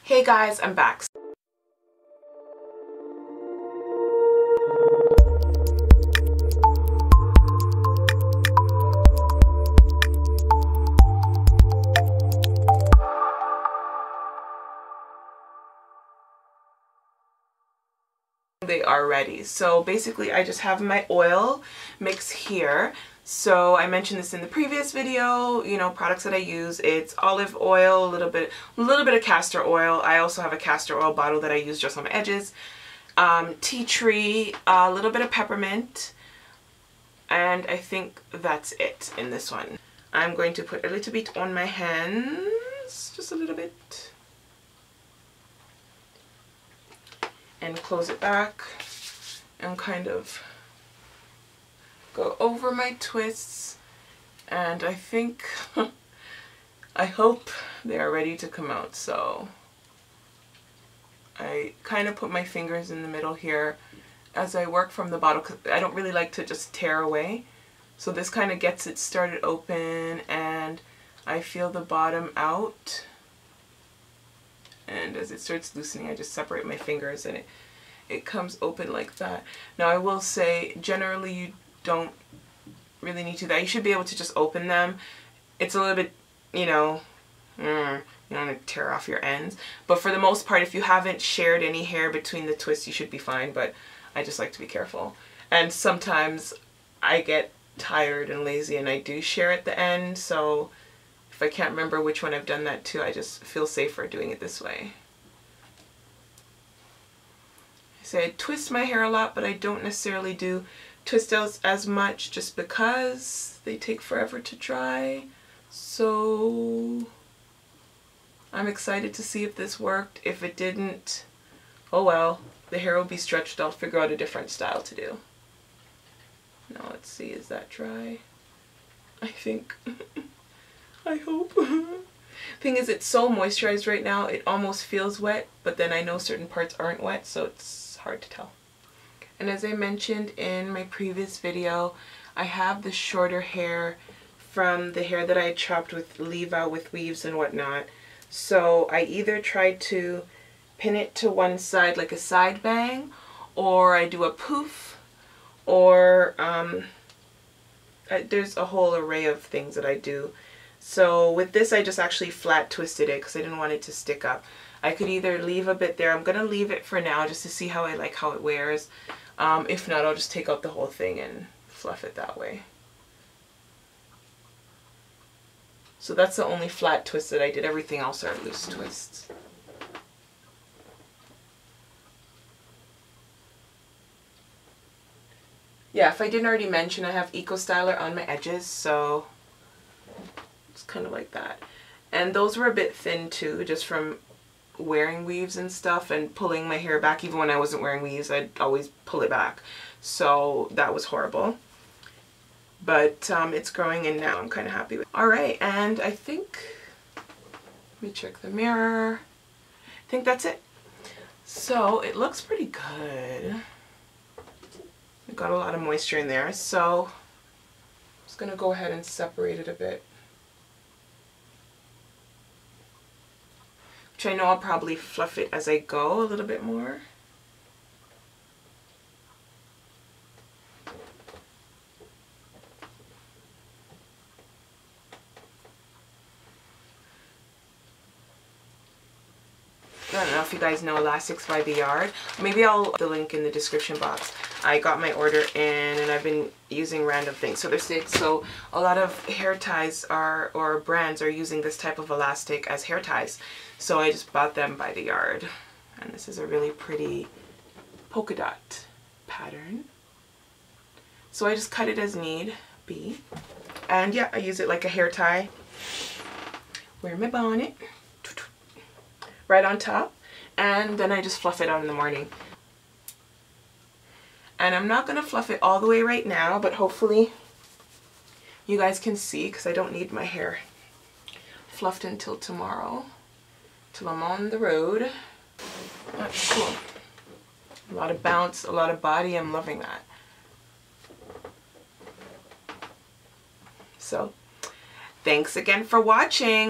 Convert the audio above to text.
Hey guys, I'm back. They are ready. So basically I just have my oil mix here. So I mentioned this in the previous video, you know, products that I use. It's olive oil, a little bit of castor oil. I also have a castor oil bottle that I use just on my edges. Tea tree, a little bit of peppermint, and I think that's it in this one. I'm going to put a little bit on my hands, just a little bit, and close it back and kind of go over my twists, and I think I hope they are ready to come out. So I kind of put my fingers in the middle here as I work from the bottle because I don't really like to just tear away. So this kind of gets it started open, and I feel the bottom out, and as it starts loosening I just separate my fingers and it comes open like that. Now I will say generally you don't really need to. That you should be able to just open them. It's a little bit, you know, you don't want to tear off your ends, but for the most part if you haven't shared any hair between the twists you should be fine, but I just like to be careful. And sometimes I get tired and lazy and I do share at the end, so if I can't remember which one I've done that to, I just feel safer doing it this way. So I twist my hair a lot, but I don't necessarily do twist outs as much just because they take forever to dry. So I'm excited to see if this worked. If it didn't, oh well, the hair will be stretched. I'll figure out a different style to do. Now let's see, is that dry? I think. I hope. Thing is, it's so moisturized right now, it almost feels wet, but then I know certain parts aren't wet, so it's hard to tell. And as I mentioned in my previous video, I have the shorter hair from the hair that I had chopped with leave-out with weaves and whatnot. So I either try to pin it to one side like a side bang, or I do a poof, or there's a whole array of things that I do. So with this I just actually flat twisted it because I didn't want it to stick up. I could either leave a bit there. I'm going to leave it for now just to see how I like how it wears. If not, I'll just take out the whole thing and fluff it that way. So that's the only flat twist that I did. Everything else are loose twists. Yeah, if I didn't already mention, I have Eco Styler on my edges, so it's kind of like that. And those were a bit thin too, just from wearing weaves and stuff and pulling my hair back. Even when I wasn't wearing weaves, I'd always pull it back. So that was horrible. But it's growing and now I'm kind of happy with it. Alright, and I think, let me check the mirror. I think that's it. So it looks pretty good. We've got a lot of moisture in there, so I'm just going to go ahead and separate it a bit. Which I know I'll probably fluff it as I go a little bit more. I don't know if you guys know Elastics by the Yard. Maybe I'll put the link in the description box. I got my order in and I've been using random things. So they're sticks. So a lot of hair ties are, or brands are using this type of elastic as hair ties. So I just bought them by the Yard. And this is a really pretty polka dot pattern. So I just cut it as need be. And yeah, I use it like a hair tie. Wear my bonnet. Right on top, and then I just fluff it out in the morning. And I'm not going to fluff it all the way right now, but hopefully you guys can see, because I don't need my hair fluffed until tomorrow, till I'm on the road. That's cool. A lot of bounce, a lot of body. I'm loving that. So thanks again for watching.